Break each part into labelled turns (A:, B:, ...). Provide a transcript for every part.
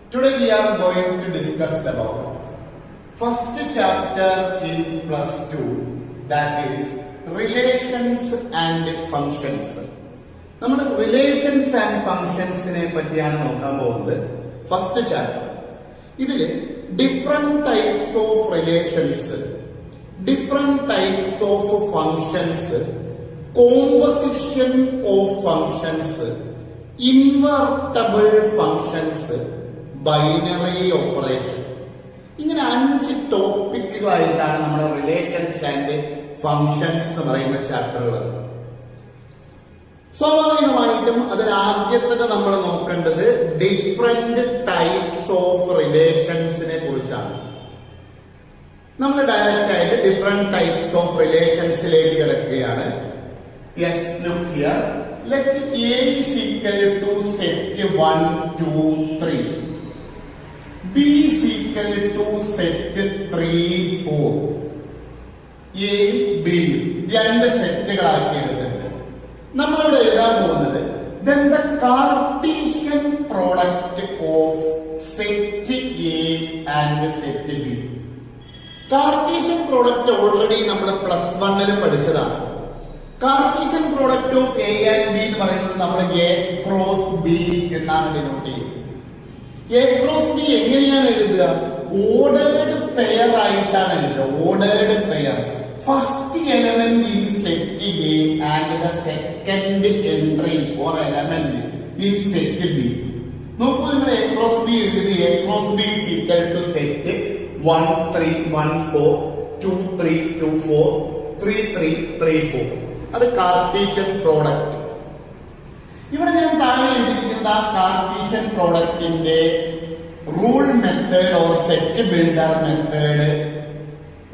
A: Today we are going to discuss about first chapter in plus 2, that is relations and functions. നമ്മൾ relations and ഫങ്ഷൻസിനെ പറ്റിയാണ് നോക്കാൻ പോകുന്നത്. First chapter. ഇതില് different types of relations, different types of functions, composition of functions, invertible functions, binary operation, ഇങ്ങനെ 5 ടോപ്പിക്കുകളായിട്ടാണ് നമ്മുടെ relations and functions എന്ന് പറയുന്ന ചാപ്റ്ററുള്ളത്. സ്വാഭാവികമായിട്ടും അതിൽ ആദ്യത്തത് നമ്മൾ നോക്കേണ്ടത് ഡിഫറെന്റ് ടൈപ്സ് ഓഫ് റിലേഷൻസിനെ കുറിച്ചാണ്. നമ്മൾ ഡയറക്റ്റ് ആയിട്ട് ഡിഫറെന്റ് ടൈപ്സ് ഓഫ് റിലേഷൻസിലേക്ക് കിടക്കുകയാണ്. Yes, look here. Let A is equal to set 1, 2, 3. B is equal to set 3, 4. A, B രണ്ട് സെറ്റുകളാക്കിയെടുത്തിട്ടുണ്ട്. നമ്മളിവിടെ എഴുതാൻ പോകുന്നത് then the Cartesian product of set A and set B. Cartesian product already നമ്മൾ plus 1 പഠിച്ചതാണ്. Cartesian product of A and B എന്ന് പറയുന്നത് നമ്മൾ A cross B എന്നാണ് ഡിനോട്ട് ചെയ്യുന്നത്. A ക്രോസ് B എങ്ങനെയാണ് എഴുതുക? ഓർഡേർഡ് പെയർ ആയിട്ടാണ് എഴുതുക. Ordered pair. First element in set A and the second entry or element in set B. നോക്കൂ, നിങ്ങൾ A ക്രോസ് B എഴുതി. A cross B is equal to set 1, 3, 1, 4, 2, 3, 2, 4, 3, 3, 3, 4. അത് Cartesian product. ഇവിടെ ഞാൻ താഴെ എഴുതിയിരിക്കുന്ന കാർട്ടീഷ്യൻ പ്രോഡക്റ്റിന്റെ rule method or set builder method,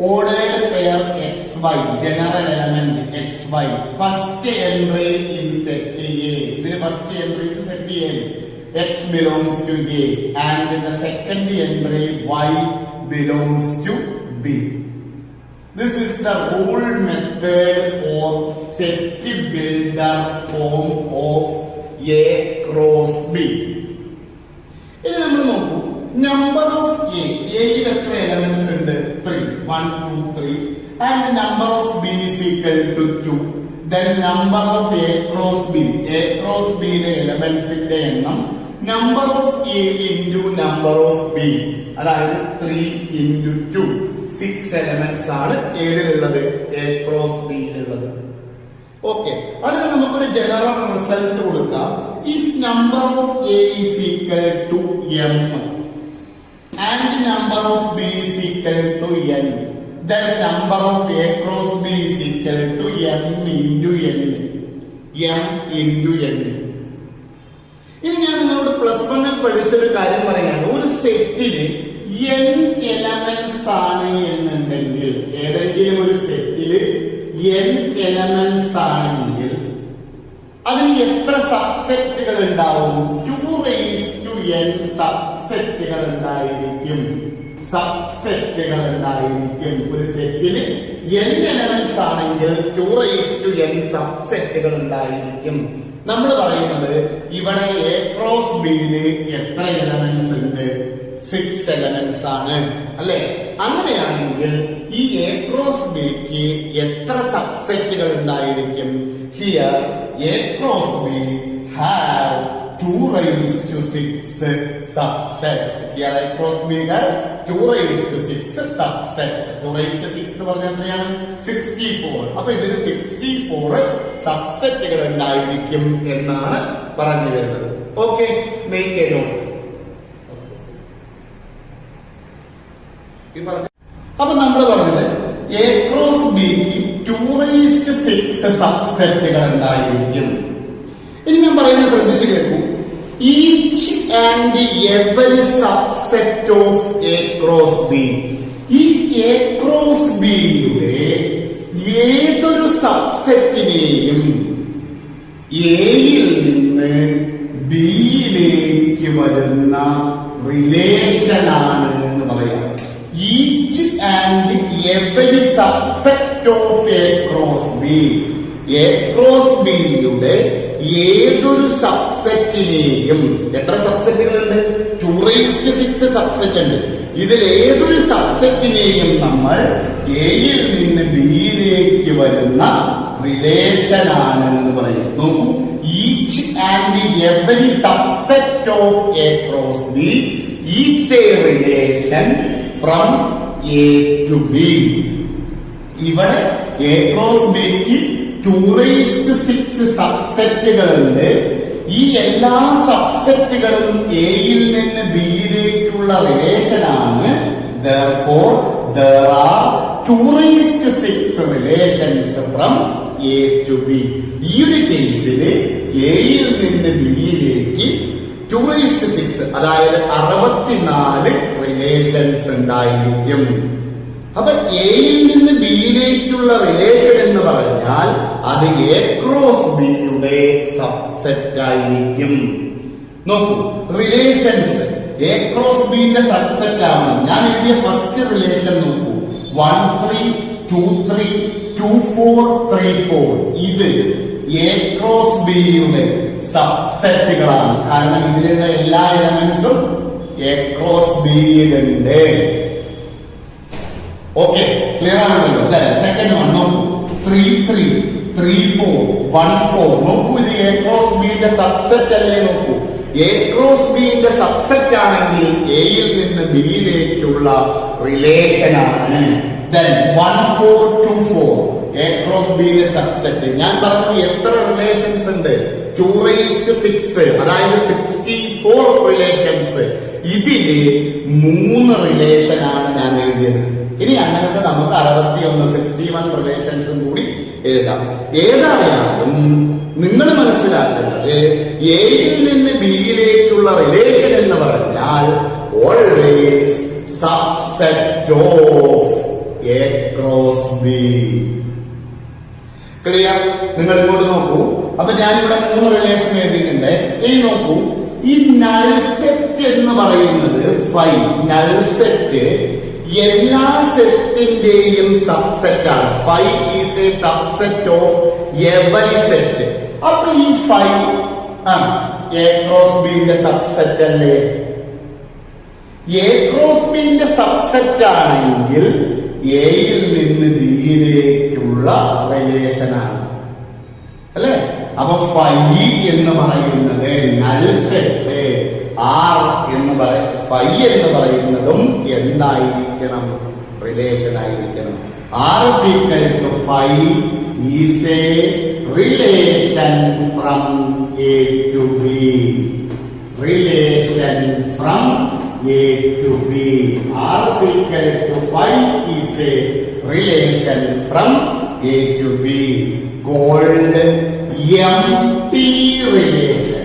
A: ordered pair XY, general element XY, first entry in set A. ഇതിന് first entry set A, X belongs to A and the second entry Y belongs to B. This is the rule method or set builder form of A cross B. ഇനി നമ്മൾ നോക്കൂ, number of A. Aയിൽ എത്ര elements ഉണ്ട്? 3, 1, 2, 3. And number of B is equal to 2. Then number of A cross B. A cross B യിലെ എലമെന്റ്സിന്റെ എണ്ണം number of A into number of B, അതായത് 3 into 2, 6 elements ആണ് ഏതിലുള്ളത്? A cross B യിലുള്ളത്. Okay, അതിന് നമുക്കൊരു general result കൊടുക്കാം. If number of A is equal to M and number of B is equal to N, then number of A cross B is equal to M into N. M into N. ഇനി ഞാൻ നിങ്ങളോട് plus 1 പഠിച്ചൊരു കാര്യം പറയാണ്. ഒരു സെറ്റില് n elements ആണ് എന്നുണ്ടെങ്കിൽ, ഏതെങ്കിലും ഒരു സെറ്റില് n എലമെന്റ്സ് ആണെങ്കിൽ അതിന് എത്ര സബ്സെറ്റുകൾ ഉണ്ടാവും? 2n സബ്സെറ്റുകൾ ഉണ്ടായിരിക്കും. സബ്സെറ്റുകൾ ഉണ്ടായിരിക്കും. ഒരു സെറ്റില് n എലമെന്റ്സ് ആണെങ്കിൽ 2n സബ്സെറ്റുകൾ ഉണ്ടായിരിക്കും. നമ്മൾ പറയുന്നത് ഇവിടെ A ക്രോസ് ബിയില് എത്ര എലമെന്റ്സ് ഉണ്ട്? 6 എലമെന്റ്സ് ആണ്, അല്ലെ? അങ്ങനെയാണെങ്കിൽ ഈ A ക്രോസ് ബിക്ക് എത്ര സബ്സെറ്റുകൾ ഉണ്ടായിരിക്കും? Here A cross B have 2 to 6 subsets. Here A cross B have 2 to 6 subsets. 2 to 6 എന്ന് പറഞ്ഞാൽ എത്രയാണ്? 64. അപ്പൊ ഇതിന് 64 സബ്സെറ്റുകൾ ഉണ്ടായിരിക്കും എന്നാണ് പറഞ്ഞു വരുന്നത്. ഓക്കെ, മെയിൻ കേട്ടോ. അപ്പൊ നമ്മൾ പറഞ്ഞത് A ക്രോസ് ബിക്ക് 2 to 6 സബ്സെറ്റുകൾ ഉണ്ടായിരിക്കും. ഇനി ഞാൻ പറയുന്നത് ശ്രദ്ധിച്ചു കേൾക്കൂ. Each and every subset of A cross B. ഈ A cross B യുടെ ഏതൊരു സബ്സെറ്റിനെയും എയിൽ നിന്ന് ബിയിലേക്ക് വരുന്ന റിലേഷനാണ് എന്ന് പറയാം. Each and every subset of A cross B. A cross B യുടെ ഏതൊരു സബ്സെറ്റിനെയും, എത്ര സബ്സെറ്റുകളുണ്ട്? 2⁶ സബ്സെറ്റ് ഉണ്ട്. ഇതിൽ ഏതൊരു സബ്സെറ്റിനെയും നമ്മൾ എയിൽ നിന്ന് ബിയിലേക്ക് വരുന്ന റിലേഷൻ ആണ് എന്ന് പറയും. നോക്കൂ, each and every subset of A cross B is a relation from A to B. ഇവിടെ എ ക്രോസ് ബിക്ക് 2⁶ സബ്സെറ്റുകളുണ്ട്. ഈ എല്ലാ സബ്സെറ്റുകളും എയിൽ നിന്ന് ബിയിലേക്കുള്ള റിലേഷൻ ആണ്. Therefore, there are 2⁶ relations from A to B. ഈ ഒരു കേസിൽ എയിൽ നിന്ന് ബിയിലേക്ക് 2⁶, അതായത് 64 റിലേഷൻസ് ഉണ്ടായിരിക്കും. അപ്പൊ എയിൽ നിന്ന് ബിയിലേക്കുള്ള റിലേഷൻ എന്ന് പറഞ്ഞാൽ അത് എ ക്രോസ് ബിയുടെ സബ്സെറ്റ് ആയിരിക്കും. നോക്കൂ, റിലേഷൻസ് എ ക്രോസ് ബിന്റെ സബ്സെറ്റ് ആണ്. ഞാൻ എഴുതിയ ഫസ്റ്റ് റിലേഷൻ നോക്കൂ, 1 3 2 3 2 4 3 4. ഇത് എ ക്രോസ് ബിയുടെ സബ്സെറ്റുകളാണ്. കാരണം ഇതിലുള്ള എല്ലാ എലമെന്റ്സും എ ക്രോസ് ബിയിലുണ്ട്. ഓക്കെ, ക്ലിയർ ആണല്ലോ. സെക്കൻഡ് വൺ നോക്കൂ, 3 3 3 4 1 4. നോക്കൂ, ഇത് എ ക്രോസ് ബിന്റെ സബ്സെറ്റ് അല്ലേ? നോക്കൂ, എ ക്രോസ് ബിന്റെ സബ്സെറ്റ് ആണെങ്കിൽ എയിൽ നിന്ന് ബിയിലേക്കുള്ള റിലേഷൻ ആണ്. 1 4 2 4 എ ക്രോസ് ബിന്റെ സബ്സെറ്റ്. ഞാൻ പറഞ്ഞു എത്ര റിലേഷൻസ് ഉണ്ട്? 2⁶, അതായത് 64 റിലേഷൻസ്. ഇതില് 3 റിലേഷൻ ആണ് ഞാൻ എഴുതിയത്. ഇനി അങ്ങനത്തെ നമുക്ക് 61 റിലേഷൻസും കൂടി എഴുതാം. ഏതായാലും നിങ്ങൾ മനസ്സിലാക്കേണ്ടത് എയിൽ നിന്ന് ബിയിലേക്കുള്ള റിലേഷൻ എന്ന് പറഞ്ഞാൽ always subset of A cross B. Clear? നിങ്ങൾ ഇങ്ങോട്ട് നോക്കൂ. അപ്പൊ ഞാനിവിടെ 3 റിലേഷൻ എഴുതിയിട്ടുണ്ട്. ഇനി നോക്കൂ, ഈ നൾ സെറ്റ് എന്ന് പറയുന്നത് നൾ സെറ്റ് എല്ലാ സെറ്റിന്റെയും സബ്സെറ്റ് ആണ്. 5 is A subset of every set. അപ്പൊ ഈ 5 എ ക്രോസ് ബിന്റെ സബ്സെറ്റ് അല്ലേ? എ ക്രോസ് ബിന്റെ സബ്സെറ്റ് ആണെങ്കിൽ എയിൽ നിന്ന് ബിയിലേക്കുള്ള റിലേഷൻ ആണ് അല്ലെ? അപ്പൊ 5 എന്ന് പറയുന്നത് നൾ സെറ്റ്, R എന്ന് ഫൈ എന്ന് പറയുന്നതും എന്തായിരിക്കണം? റിലേഷൻ ആയിരിക്കണം. R = 5 is a relation from A to B. Relation from A to B. R = 5 is a relation from A to B. Called empty relation.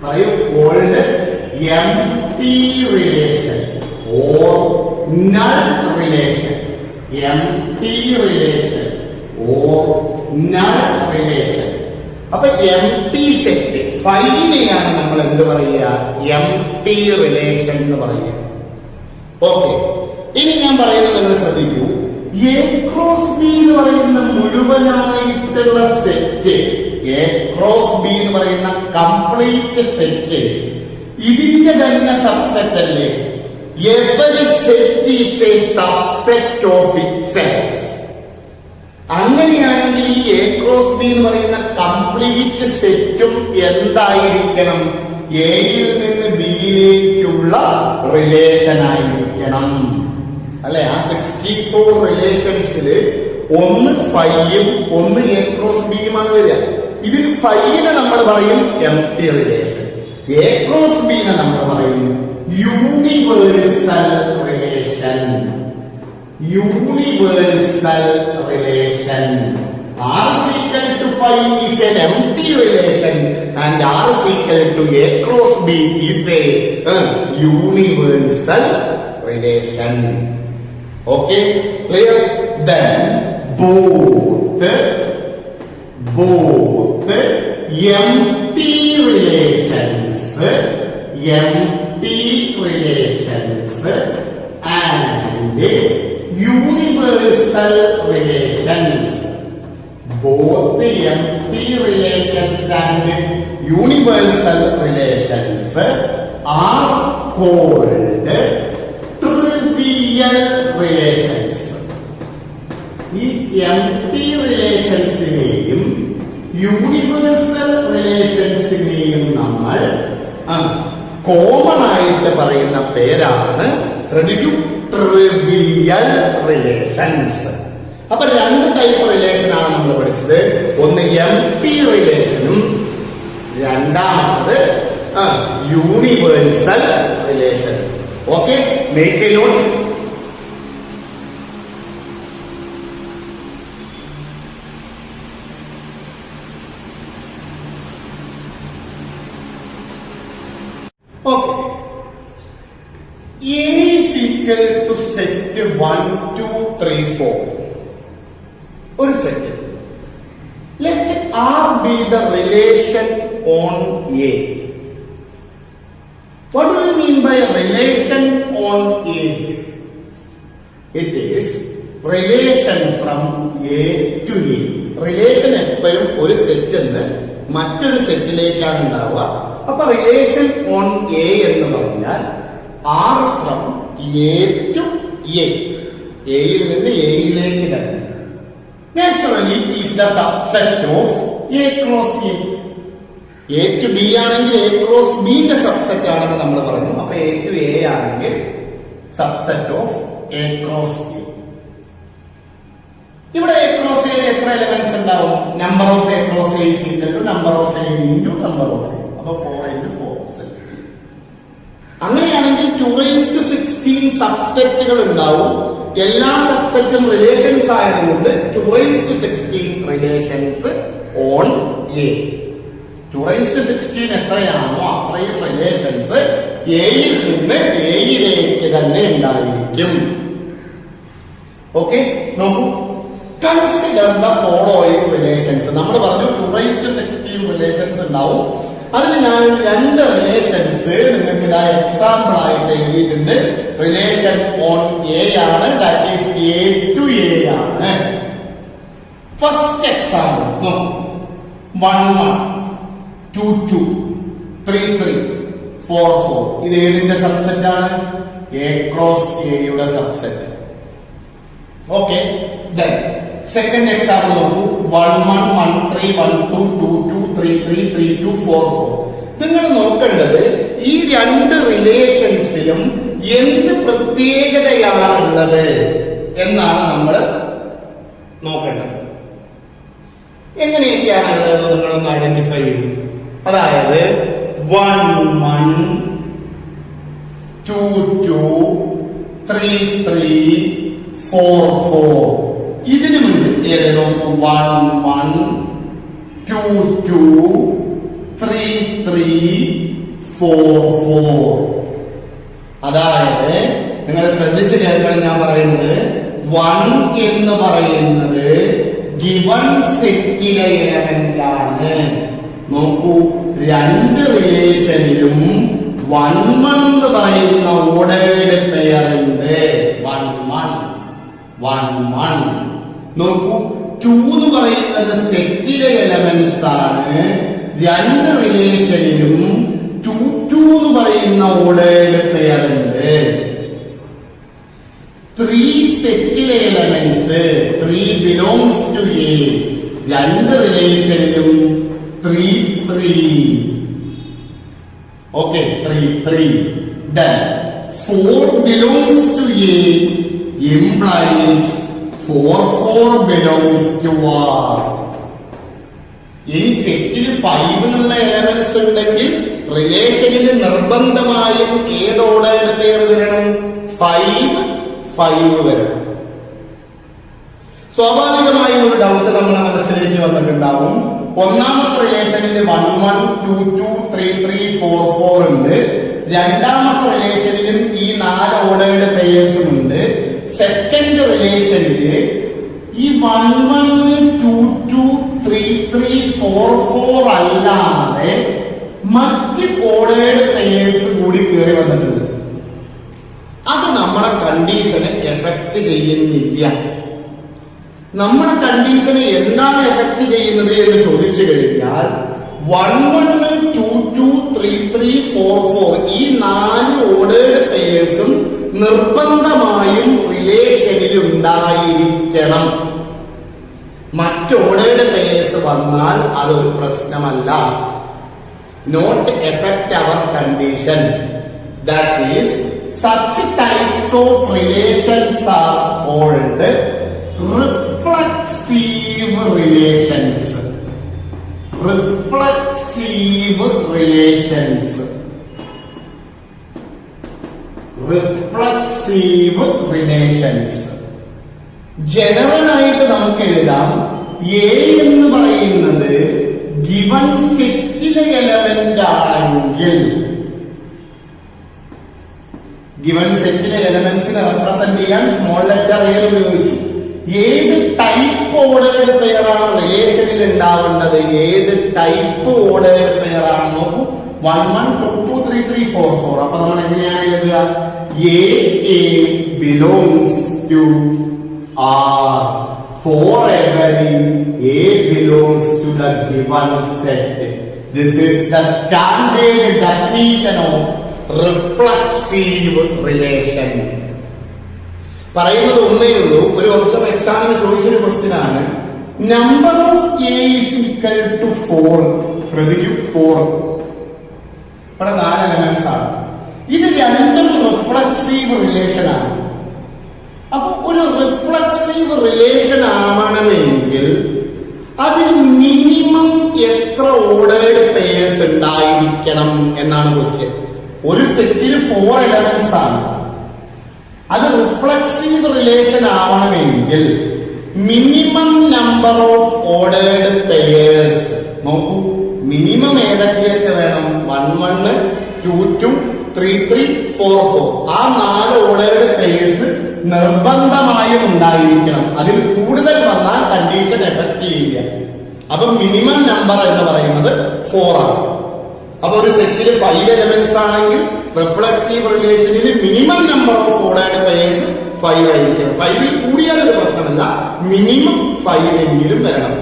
A: പറയൂ, called empty relation or null relation. Empty relation or null relation. അപ്പൊ empty set 5നെയാണ് നമ്മൾ എന്ത് പറയുക? Empty relation എന്ന് പറയുക. Okay, ഇനി ഞാൻ പറയുന്നത് നിങ്ങൾ ശ്രദ്ധിക്കൂ. എ ക്രോസ് ബി എന്ന് പറയുന്ന മുഴുവനായിട്ടുള്ള സെറ്റ്, എ ക്രോസ് ബി എന്ന് പറയുന്ന കംപ്ലീറ്റ് സെറ്റ് ഇതിന്റെ തന്നെ സബ്സെറ്റ് അല്ലേ? Every set is A subset of itself. അങ്ങനെയാണെങ്കിൽ ഈ എ ക്രോസ് ബി എന്ന് പറയുന്ന കംപ്ലീറ്റ് സെറ്റും എന്തായിരിക്കണം? എയിൽ നിന്ന് ബിയിലേക്കുള്ള റിലേഷൻ ആയിരിക്കണം അല്ലെ? ആ 64 റിലേഷൻസിൽ ഒന്ന് ഫൈയും ഒന്ന് എ ക്രോസ് ബിയുമാണ് വരിക. ഇതിൽ ഫൈനെ നമ്മൾ പറയും എംപ്റ്റി റിലേഷൻ, എ ക്രോസ് ബിനെ നമ്മൾ പറയും universal relation. Universal relation. R = 5 is an empty relation and R = A cross B is a universal relation. Okay, clear? Then both empty relations and universal relations. Both empty relations and universal relations are called trivial relations. ഈ empty relationsനെയും universal റിലേഷൻസിനെയും നമ്മൾ common ആയിട്ട് പറയുന്ന പേരാണ് trivial relations. അപ്പൊ രണ്ട് type relation ആണ് നമ്മൾ പഠിച്ചത്. ഒന്ന് എംപ്റ്റി റിലേഷനും രണ്ടാമത് universal relation. Okay, make a note. Okay. A is equal to set 1, 2, 3, 4. ഒരു set. Let R be the relation on A. What do you mean by relation on A? It is relation from A to A. Relation എപ്പോഴും ഒരു സെറ്റിൽ നിന്ന് മറ്റൊരു സെറ്റിലേക്കാണ് ഉണ്ടാവുക. അപ്പൊ relation on A എന്ന് പറഞ്ഞാൽ R from A to A, എയിൽ നിന്ന് എയിലേക്ക് തന്നെ. Naturally is the subset of A cross A. A to B ആണെങ്കിൽ എ ക്രോസ് ബിന്റെ സബ്സെറ്റ് ആണെന്ന് നമ്മൾ പറഞ്ഞു. അപ്പൊ എ ടു എ ആണെങ്കിൽ subset of A cross A. ഇവിടെ എ ക്രോസ് എയിൽ എത്ര എലമെന്റ്സ് ഉണ്ടാവും? Number of A cross A is equal to number of A into number of A. 4 into 4 അങ്ങനെയാണെങ്കിൽ 216 സബ്സെറ്റുകൾ ഉണ്ടാവും. എല്ലാ സബ്സെറ്റും റിലേഷൻസ് ആയതുകൊണ്ട് 216 റിലേഷൻസ് ഓൺ എ. 216 എത്രയാണോ അത്രയും റിലേഷൻസ് എയിൽ നിന്ന് എയിലേക്ക് തന്നെ ഉണ്ടായിരിക്കും. ഓക്കെ, നോക്കൂ. Consider the following relations. നമ്മൾ പറഞ്ഞു 216 റിലേഷൻസ് ഉണ്ടാവും. അതിന് ഞാൻ രണ്ട് റിലേഷൻസ് നിങ്ങൾക്ക് ഇതാ എക്സാമ്പിൾ ആയിട്ട് എഴുതിയിട്ടുണ്ട്. റിലേഷൻ ഓൺ എ ആണ്, that is A to A ആണ്. First example 1 1 2 2 3 3 4 4. ഇത് ഏതിന്റെ സബ്സെറ്റ് ആണ്? എ ക്രോസ് എയുടെ subset. Okay, then second example നോക്കൂ. 1 1 1 3 1 2 2 2 3 3 3 2 4 4. നിങ്ങൾ നോക്കേണ്ടത് ഈ രണ്ട് റിലേഷൻസിലും എന്ത് പ്രത്യേകതയാണുള്ളത് എന്നാണ് നമ്മൾ നോക്കേണ്ടത്. എങ്ങനെയൊക്കെയാണുള്ളത് നിങ്ങളൊന്ന് ഐഡന്റിഫൈ ചെയ്യും. അതായത് 1 1 2 2 3 3 4 4. ഇതിനു മുൻപ് ഏത് നോക്കൂ? 1 1 2 2 3 3 4 4. അതായത് നിങ്ങൾ ശ്രദ്ധിച്ച് കേൾക്കണം ഞാൻ പറയുന്നത്. 1 എന്ന് പറയുന്നത് ഗിവൺ സെറ്റിലെ എലമെന്റ് ആണ്. നോക്കൂ, രണ്ട് റിലേഷനിലും 1 1 എന്ന് പറയുന്ന ഓർഡേർഡ് പെയർ ഉണ്ട്. 1 1 1 1. നോക്കൂ, 2 എന്ന് പറയുന്നത് സെറ്റിലെ എലമെന്റ്സ് ആണ്. രണ്ട് റിലേഷനിലും 2 2 എന്ന് പറയുന്ന ഓർഡേർഡ് പെയർ ഉണ്ട്. 3 സെറ്റിലെ എലമെന്റ്സ് 3 ബിലോങ്സ് ടു എ. രണ്ട് റിലേഷനിലും 3 3. Okay, 3 3. Then 4 belongs to A implies 4 4 belongs to R. ഇനി സെറ്റിൽ 5 എന്നുള്ള എലമെന്റ്സ് ഉണ്ടെങ്കിൽ റിലേഷനിൽ നിർബന്ധമായും ഏത് ഓർഡേർഡ് പെയർ വരണം? 5 5 വരണം. സ്വാഭാവികമായും ഒരു ഡൗട്ട് നമ്മുടെ മനസ്സിലേക്ക് വന്നിട്ടുണ്ടാവും. ഒന്നാമത്തെ റിലേഷനിൽ 1 1 2 2 3 3 4 4 ഉണ്ട്. രണ്ടാമത്തെ റിലേഷനിലും ഈ 4 ഓർഡേർഡ് പെയേഴ്സും ഉണ്ട്. സെക്കൻഡ് റിലേഷനില് ഈ 1 1 2 2 3 3 4 4 അല്ലാതെ മറ്റ് ഓർഡേർഡ് പെയേഴ്സ് കൂടി കയറി വന്നിട്ടുണ്ട്. അത് നമ്മളെ കണ്ടീഷനെ എഫക്ട് ചെയ്യുന്നില്ല. നമ്മുടെ കണ്ടീഷനെ എന്താണ് എഫക്ട് ചെയ്യുന്നത് എന്ന് ചോദിച്ചു കഴിഞ്ഞാൽ 1 1 2 2 3 3 4 4 ഈ 4 ഓർഡേർഡ് പെയേഴ്സും നിർബന്ധമായും റിലേഷനിൽ ഉണ്ടായിരിക്കണം. മറ്റ് ഓർഡേർഡ് പെയേഴ്സ് വന്നാൽ അതൊരു പ്രശ്നമല്ല. Not effect our condition. That is such types of relations are called reflexive relations. Reflexive relations. Reflexive relations. General ആയിട്ട് നമുക്ക് എഴുതാം എ എന്ന് പറയുന്നത് ഗിവൺ സെറ്റിലെ എലമെന്റ് ആണെങ്കിൽ, ഗിവൺ സെറ്റിലെ എലമെന്റ്സിനെ റെപ്രസെന്റ് ചെയ്യാൻ സ്മോൾ ലെറ്റർ എ ഉപയോഗിച്ചു. ഏത് ടൈപ്പ് ഓർഡേർഡ് പെയറാണ് റിലേഷനിൽ ഉണ്ടാവേണ്ടത്? ഏത് ടൈപ്പ് ഓർഡേർഡ് പെയറാണ്? നോക്കൂ, 1 1 2 2 3 3 4 4. അപ്പൊ നമ്മൾ എങ്ങനെയാണ് എഴുതുക? A belongs to R for every A belongs to the given set. This is the standard definition of reflexive relation. പറയുന്നത് ഒന്നേ ഉള്ളൂ. ഒരു വർഷം എക്സാമിന് ചോദിച്ചൊരു ക്വസ്റ്റ്യൻ ആണ്. Number of A is equal to 4. ശ്രദ്ധിക്കൂ, 4. ഇവിടെ 4 എലമെന്റ്സ് ആണ്. ഇത് രണ്ടും റിഫ്ലക്സീവ് റിലേഷൻ ആണ്. അപ്പൊ ഒരു റിഫ്ലക്സീവ് റിലേഷൻ ആവണമെങ്കിൽ അതിന് മിനിമം എത്ര ഓർഡേർഡ് പെയേഴ്സ് ഉണ്ടായിരിക്കണം എന്നാണ് ക്വസ്റ്റ്യൻ. ഒരു സെറ്റിൽ 4 എലമെന്റ്സ് ആണ്. അത് റിഫ്ലക്സീവ് റിലേഷൻ ആവണമെങ്കിൽ minimum number of ordered pairs, നോക്കൂ, മിനിമം ഏതൊക്കെയൊക്കെ വേണം? 1 1 2 2 3 3 4 4. ആ 4 ഓർഡേർഡ് പെയേഴ്സ് നിർബന്ധമായും ഉണ്ടായിരിക്കണം. അതിൽ കൂടുതൽ വന്നാൽ കണ്ടീഷൻ എഫക്ട് ചെയ്യില്ല. അപ്പൊ മിനിമം നമ്പർ എന്ന് പറയുന്നത് 4 ആണ്. അപ്പൊ ഒരു സെറ്റിൽ 5 എലമെന്റ്സ് ആണെങ്കിൽ റിഫ്ലക്സീവ് റിലേഷനിൽ minimum number of ordered pairs 5 ആയിരിക്കണം. 5ൽ കൂടിയാൽ ഒരു പ്രശ്നമല്ല, മിനിമം 5 എങ്കിലും വരണം.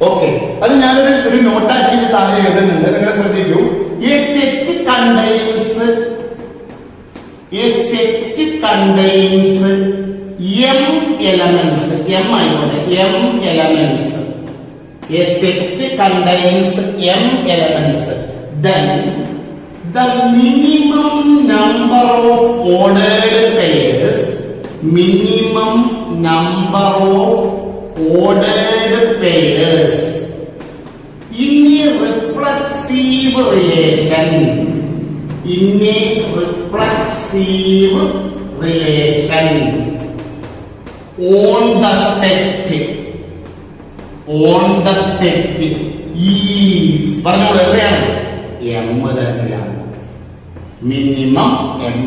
A: ഓക്കെ, അത് ഞാനൊരു നോട്ടാക്കിയിട്ട് താഴെ എഴുതുന്നുണ്ട്, നിങ്ങൾ ശ്രദ്ധിക്കൂ. A set contains m elements. M ആയിക്കോട്ടെ, m elements. A set contains m elements. Then the minimum number of ordered pairs, minimum number of ordered pairs in a reflexive relation, in a reflexive relation on the set is, പറഞ്ഞോളൂ, എത്രയാണ്? m തന്നെയാണ്. Minimum m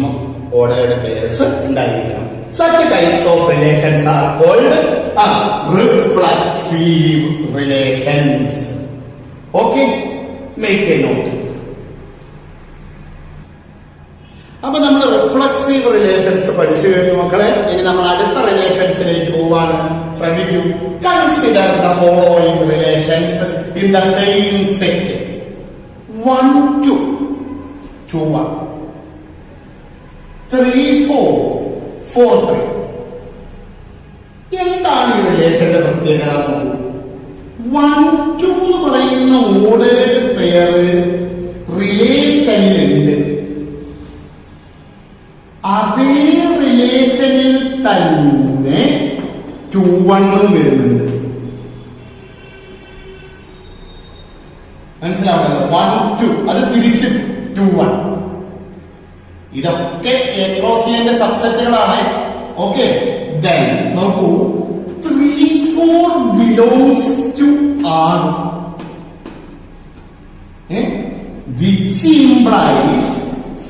A: ordered pairs ഉണ്ടായിരിക്കണം. Such types of relations are called reflexive relations. Okay, make a note. അപ്പൊ നമ്മൾ reflexive relations പഠിച്ചു കഴിഞ്ഞു മക്കളെ. ഇനി നമ്മൾ അടുത്ത റിലേഷൻസിലേക്ക് പോവാണ്. ശ്രദ്ധിക്കൂ. Consider the following relations in the same set. 1 2 2 1 3 4 4 3. എന്താണ് ഈ റിലേഷന്റെ പ്രത്യേകത? 1 2 എന്ന് പറയുന്ന ഓർഡേർഡ് പെയർ റിലേഷനിലുണ്ട്. അതേ റിലേഷനിൽ തന്നെ 2 1 വരുന്നുണ്ട്. മനസ്സിലാവുന്നത്? 1 2 അത് തിരിച്ച് 2 1. ഇതൊക്കെ എക്രോസിയന്റെ സബ്സെറ്റുകളാണ്. ഓക്കെ, ദെൻ നോക്കൂ, 3 4 belongs to R, which implies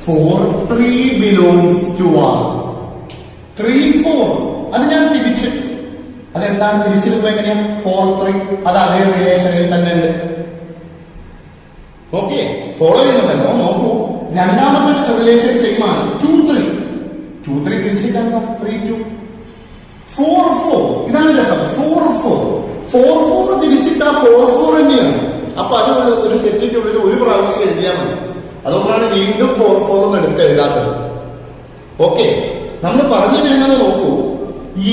A: 4 3 belongs to R. 3 4 അത് ഞാൻ തിരിച്ചു. അതെന്താണ് തിരിച്ചിരുമ്പോ എങ്ങനെയാ? 4 3 അത് അതേ റിലേഷനിൽ തന്നെ ഉണ്ട്. ഓക്കെ, ഫോളോ ചെയ്യുന്നുണ്ടല്ലോ. നോക്കൂ, രണ്ടാമത്തെ റിലേഷൻ സെയിം ആണ്. 2 3 2 3 തിരിച്ചിട്ടാ 3 2 4 4. ഇതാണ് രസം. 4 4 4 4 തിരിച്ചിട്ടാ 4 4 തന്നെയാണ്. അപ്പൊ അത് ഒരു സെറ്റിന്റെ ഉള്ളിൽ ഒരു പ്രാവശ്യം എഴുതിയാൽ മതി. ഫോർ എന്ന് എടുത്ത് എഴുതാത്തത്. ഓക്കെ, നമ്മൾ പറഞ്ഞു വരുന്നത് നോക്കൂ.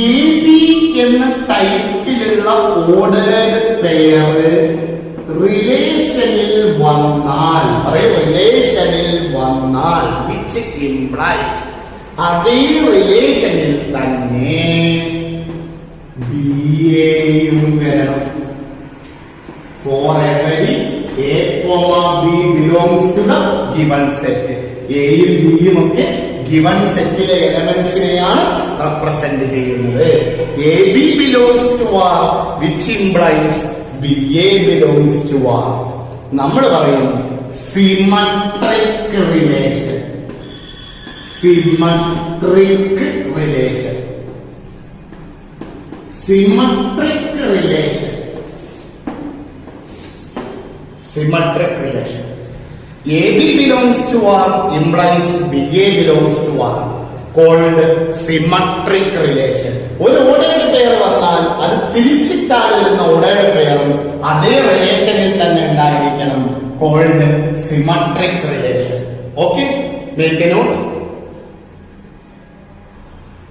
A: എ ബി എന്ന ടൈപ്പിലുള്ള ഓർഡേർഡ് പെയർ റിലേഷനിൽ വന്നാൽ, റിലേഷനിൽ വന്നാൽ വിച്ച് ഇംപ്ലൈസ് അതേ റിലേഷനിൽ തന്നെ ബി എയും വരണം. For every A comma B belongs to the given set. എയും ബിയും ഒക്കെ ഗിവൺ സെറ്റിലെ എലമെന്റ്സിനെയാണ് റെപ്രസെന്റ് ചെയ്യുന്നത്. A B belongs to R which implies B A belongs to R. നമ്മൾ പറയുന്നു symmetric relation. Symmetric relation, symmetric relation, symmetric relation. A B belongs to R implies B A belongs to R, called symmetric relation. ഒരു ordered pair വന്നാൽ അത് തിരിച്ചിട്ടാണ് വരുന്ന ordered പെയറും അതേ റിലേഷനിൽ തന്നെ ഉണ്ടായിരിക്കണം, called symmetric relation. Okay, make a note.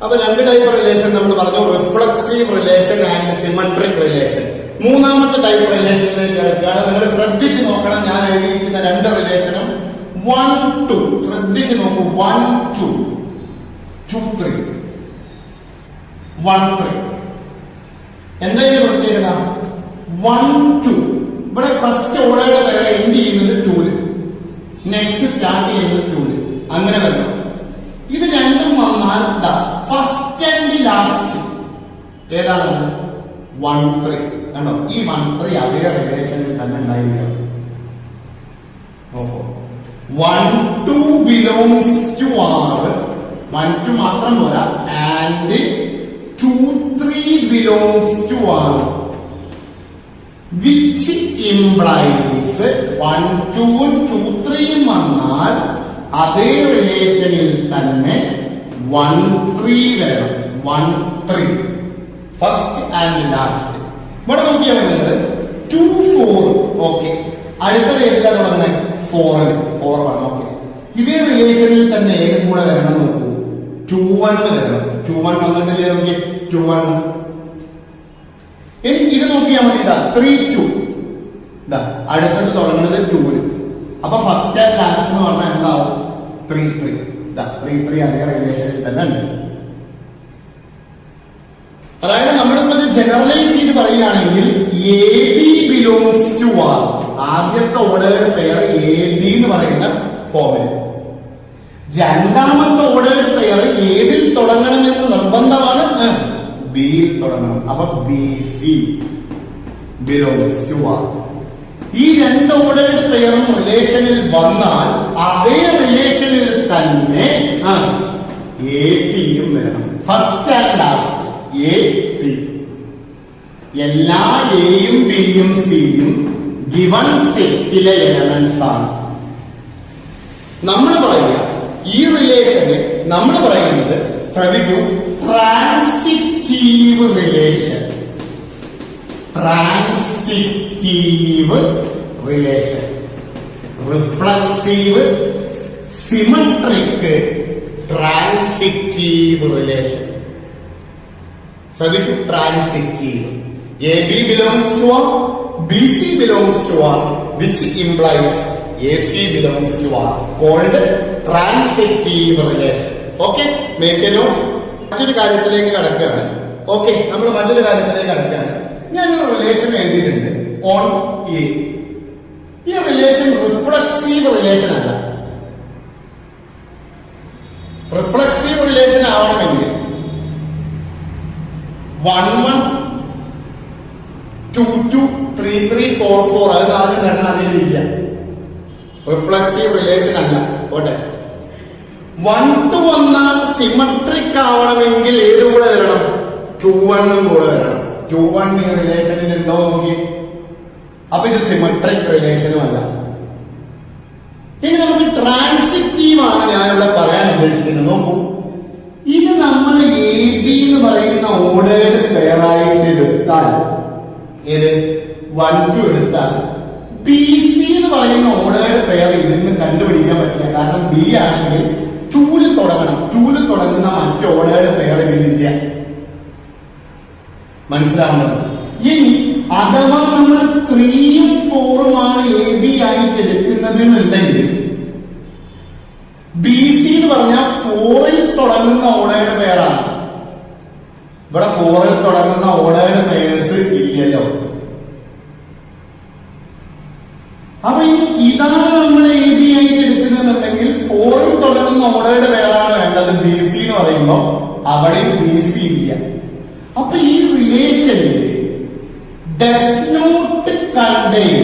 A: അപ്പൊ രണ്ട് ടൈപ്പ് റിലേഷൻ നമ്മൾ പറഞ്ഞു, reflexive relation and symmetric relation. മൂന്നാമത്തെ ടൈപ്പ് റിലേഷനിലേക്ക് കിടക്കുകയാണ്. നിങ്ങൾ ശ്രദ്ധിച്ചു നോക്കണം, ഞാൻ എഴുതിയിരിക്കുന്ന രണ്ട് റിലേഷനും 1 2 ശ്രദ്ധിച്ചു നോക്കൂ. 1 2 2 3 1 3 എന്തായാലും പ്രത്യേകത 1 2 ഇവിടെ ഫസ്റ്റ് ഓർഡേർഡ് പെയർ എൻഡ് ചെയ്യുന്നത് 2 നെക്സ്റ്റ് സ്റ്റാർട്ട് ചെയ്യുന്നത് 2 അങ്ങനെ വരണം. ഇത് രണ്ടും വന്നാൽ ഫസ്റ്റ് ആൻഡ് ലാസ്റ്റ് ഏതാണത് 1 3 കണ്ടോ. ഈ 1 3 അതേ റിലേഷനിൽ തന്നെ ഉണ്ടായിരിക്കണം. ഓഹോ, 1 2 ബിലോങ്സ് ടു ആർ. 1 2 മാത്രം പോരാ, and 2 3 belongs to R which implies 1 2 2 3 വന്നാൽ അതേ റിലേഷനിൽ തന്നെ 1 3 വരണം. 1 3 ഫസ്റ്റ് ആൻഡ് ലാസ്റ്റ്. ഇവിടെ നോക്കിയാൽ മതി 2 4. ഓക്കെ, അടുത്തത് ഏതിലാണ് പറഞ്ഞത് 4 1. ഓക്കെ, ഇതേ റിലേഷനിൽ തന്നെ ഏത് കൂടെ വരണം നോക്കൂ, 2 1 വരണം. 2 1 വന്നിട്ടില്ലേ? നോക്കിയേ 2 1. ഇത് നോക്കിയാൽ മതി 3 2. അടുത്തത് തുടങ്ങുന്നത് 2. അപ്പൊ ഫസ്റ്റ് ആൻഡ് ലാസ്റ്റ് എന്ന് പറഞ്ഞാൽ എന്താവും 3 3. 3 3 അതേ റിലേഷനിൽ തന്നെ ഉണ്ട്. അതായത് നമ്മളിപ്പോ ജനറലൈസ് ചെയ്ത് പറയുകയാണെങ്കിൽ A B belongs to R, ആദ്യത്തെ ഓർഡേർഡ് പെയർ എ ബി എന്ന് പറയുന്ന ഫോമിൽ. രണ്ടാമത്തെ ഓർഡേർഡ് പെയർ ഏതിൽ തുടങ്ങണമെന്ന് നിർബന്ധമാണ്, ബിയിൽ തുടങ്ങണം. അപ്പൊ B C belongs to R. ഈ രണ്ട് ഓർഡേർഡ് പെയറും റിലേഷനിൽ വന്നാൽ അതേ റിലേഷനിൽ തന്നെ എ സിയും വരണം. First and last A C. എല്ലാ എയും ബിയും സിയും ഗിവൺ സെറ്റിലെ എലമെന്റ്സ് ആണ്. നമ്മൾ പറയുക ഈ റിലേഷന് നമ്മൾ പറയുന്നത്, ശ്രദ്ധിക്കൂ, transitive relation. Transitive relation, reflexive, symmetric, transitive relation. ശ്രദ്ധിക്കൂ, transitive. A B belongs to R, B C belongs to R which implies A C belongs to R, called transitive relation. Okay, make a note. മറ്റൊരു കാര്യത്തിലേക്ക് കടക്കുകയാണ്. Okay, നമ്മൾ മറ്റൊരു കാര്യത്തിലേക്ക് കടക്കുകയാണ്. ഞാനൊരു relation എഴുതിയിട്ടുണ്ട് ഓൺ എ. ഈ റിലേഷൻ റിഫ്ലക്സീവ് റിലേഷൻ അല്ല. റിഫ്ലക്സീവ് റിലേഷൻ ആവണമെങ്കിൽ 1 1 2 2 3 3 4 4 അത് ആദ്യം തന്നെ അതിലില്ല. റിഫ്ലക്സീവ് റിലേഷൻ അല്ല. ഓട്ടെ, 1 2 വന്നാൽ സിമട്രിക് ആവണമെങ്കിൽ ഏത് കൂടെ വരണം, 2 1 കൂടെ വരണം. 2 1 ഈ റിലേഷനിൽ ഉണ്ടോ നോക്കി. അപ്പൊ ഇത് സിമട്രിക് റിലേഷനും അല്ല. ഇനി നമുക്ക് ട്രാൻസിറ്റീവ് ആണ് ഞാനിവിടെ പറയാൻ ഉദ്ദേശിക്കുന്നത്. നോക്കൂ, ഇത് നമ്മൾ എ ബി എന്ന് പറയുന്ന ഓർഡേർഡ് പെയറായിട്ട് എടുത്താൽ, ഏത് 1 2 എടുത്താൽ ബി സി എന്ന് പറയുന്ന ഓർഡേർഡ് പെയർ ഇതിന് കണ്ടുപിടിക്കാൻ പറ്റില്ല. കാരണം ബി ആണെങ്കിൽ ടൂല് തുടങ്ങണം. ടൂല് തുടങ്ങുന്ന മറ്റു ഓർഡേർഡ് പെയർ ഇതിലില്ല. മനസ്സിലാവുന്നത്? ഇനി അഥവാ നമ്മൾ 3ഉം 4ഉമാണ് എ ബി ആയിട്ട് എടുക്കുന്നത് എന്നുണ്ടെങ്കിൽ ബി സി എന്ന് പറഞ്ഞാൽ 4ൽ തുടങ്ങുന്ന ഓർഡേർഡ് പെയറാണ്. ഇവിടെ 4ൽ തുടങ്ങുന്ന ഓർഡേർഡ് പെയർസ് ഇല്ലല്ലോ. അപ്പൊ ഇതാണ് നമ്മൾ എ ബി ആയിട്ട് എടുക്കുന്നതെന്നുണ്ടെങ്കിൽ 4ൽ തുടങ്ങുന്ന ഓർഡേർഡ് പെയറാണ് വേണ്ടത്. ബി സി എന്ന് പറയുമ്പോൾ അവിടെ ബി സി ഇല്ല. അപ്പൊ ഈ റിലേഷനിൽ does not contain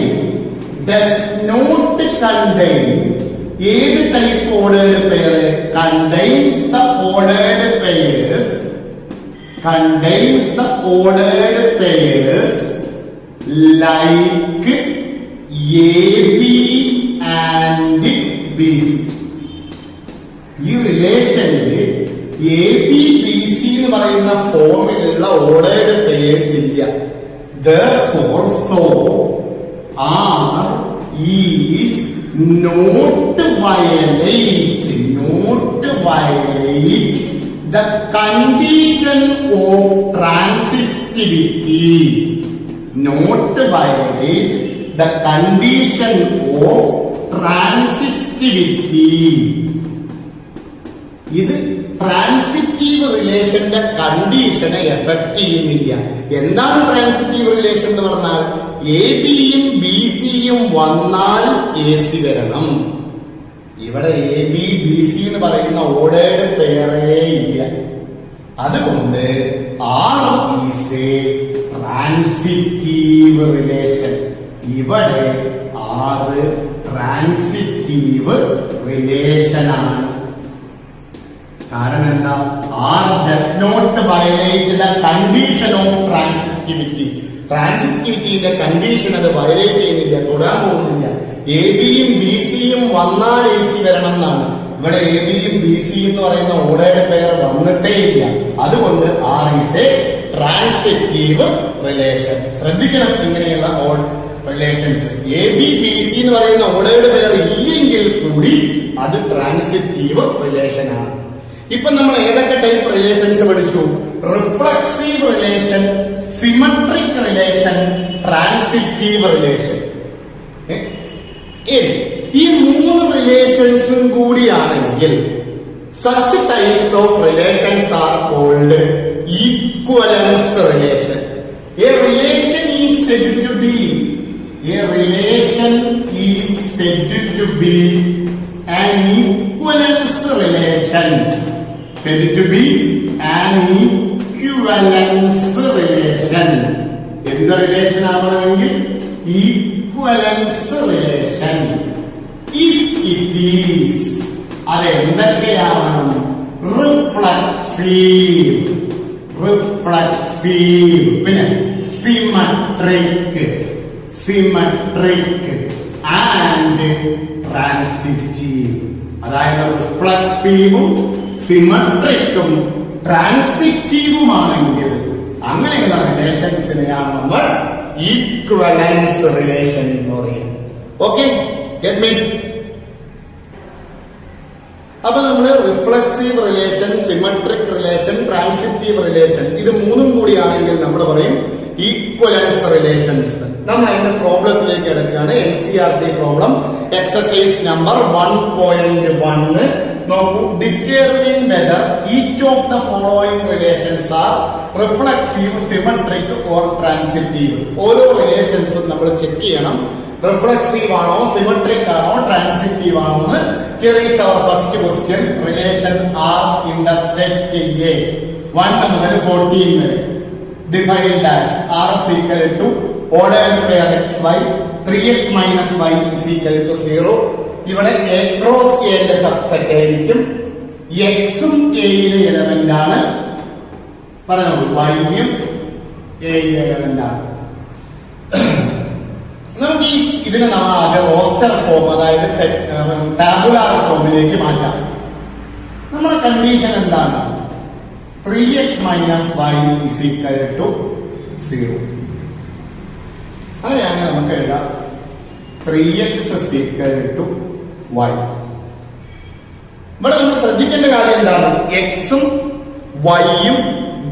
A: ഏത് type ordered pair? contains the ordered pairs like AB and BC. ഈ റിലേഷനിൽ എ ബി ബി സി എന്ന് പറയുന്ന ഫോമിലുള്ള ഓർഡേർഡ് പെയർസ് ഇല്ല. Therefore, so R is not violate the condition of transitivity. Not violate the condition of transitivity. ഇത് transitive റിലേഷന്റെ കണ്ടീഷനെ effect ചെയ്യുന്നില്ല. എന്താണ് transitive relation എന്ന് പറഞ്ഞാൽ എ ബിയും ബി സിയും വന്നാൽ എ സി വരണം. ഇവിടെ എ ബി ബി സി എന്ന് പറയുന്ന ഓർഡേർഡ് പെയറേ ഇല്ല. അതുകൊണ്ട് R is a transitive relation. ഇവിടെ ആറ് ട്രാൻസിറ്റീവ് റിലേഷനാണ്. കാരണം എന്താ? R does not violate the condition of transitivity. ട്രാൻസിറ്റിവിറ്റിന്റെ കണ്ടീഷൻ അത് വയലേറ്റ് ചെയ്യുന്നില്ല, തൊടാൻ പോകുന്നില്ല. എ ബിയും ബി സിയും വന്നാൽ എ സി വരണം എന്നാണ്. ഇവിടെ എ ബിയും ബി സി എന്ന് പറയുന്ന ഓർഡേർഡ് പെയർ വന്നിട്ടേ ഇല്ല. അതുകൊണ്ട് R is a transitive relation. ശ്രദ്ധിക്കണം ഇങ്ങനെയുള്ള relations. A B B C എന്ന് പറയുന്ന ഓർഡേർഡ് പെയർ ഇല്ലെങ്കിൽ കൂടി അത് ട്രാൻസിറ്റീവ് റിലേഷനാണ്. ഇപ്പൊ നമ്മൾ ഏതൊക്കെ ടൈപ്പ് റിലേഷൻസ് പഠിച്ചു? Reflexive relation, symmetric relation, transitive relation. ഈ 3 റിലേഷൻസും കൂടിയാണെങ്കിൽ such types of relations are called equivalence relation. A relation is said to be an equivalence relation. Said to be an equivalence relation. എന്ത് relation ആവണമെങ്കിൽ equivalence relation. If it is, അത് എന്തൊക്കെയാവണം? Reflexive, പിന്നെ symmetric and transitive. അതായത് റിഫ്ലക്സീവും സിമട്രിക്കും ട്രാൻസിറ്റീവുമാണെങ്കിൽ അങ്ങനെയുള്ള റിലേഷൻസിനെയാണ് നമ്മൾ equivalence relation എന്ന് പറയുന്നത്. Okay, get me? അപ്പൊ നമ്മള് reflexive relation, symmetric relation, transitive relation, ഇത് 3ഉം കൂടിയാണെങ്കിൽ നമ്മൾ പറയും ഈക്വലൻസ് റിലേഷൻസ്. നമ്മൾ അതിന്റെ പ്രോബ്ലത്തിലേക്ക് എടുക്കുകയാണ്. NCERT problem exercise number 1.1. നോക്കൂ. Determine whether each of the following relations R reflexive, symmetric or transitive. ഓരോ റിലേഷൻസും നമ്മൾ ചെക്ക് ചെയ്യണം. റിഫ്ലക്സീവ് ആണോ, സിമട്രിക് ആണോ, ട്രാൻസിറ്റീവ് ആണോ എന്ന്. Here is our first question. Relation R in the set A 1 മുതൽ 14 വരെ defined as R is equal to ordered pair xy 3x minus y is equal to 0. ഇവിടെ A cross A ന്റെ subset ആയിരിക്കും. x ഉം A യിലെ element ആണ്. പറഞ്ഞോളൂ, y യും A യിലെ എലമെന്റ് ആണ്. നമുക്ക് ഇതിനെ നമ്മൾ ആദ്യം റോസ്റ്റർ ഫോം, അതായത് ടാബുലാർ ഫോമിലേക്ക് മാറ്റാം. നമ്മുടെ കണ്ടീഷൻ എന്താണ്? 3x minus y is equal to 0. അങ്ങനെയാണെങ്കിൽ നമുക്ക് എഴുതാം 3x is equal to y. ഇവിടെ നമ്മൾ ശ്രദ്ധിക്കേണ്ട കാര്യം എന്താണ്? എക്സും വൈയും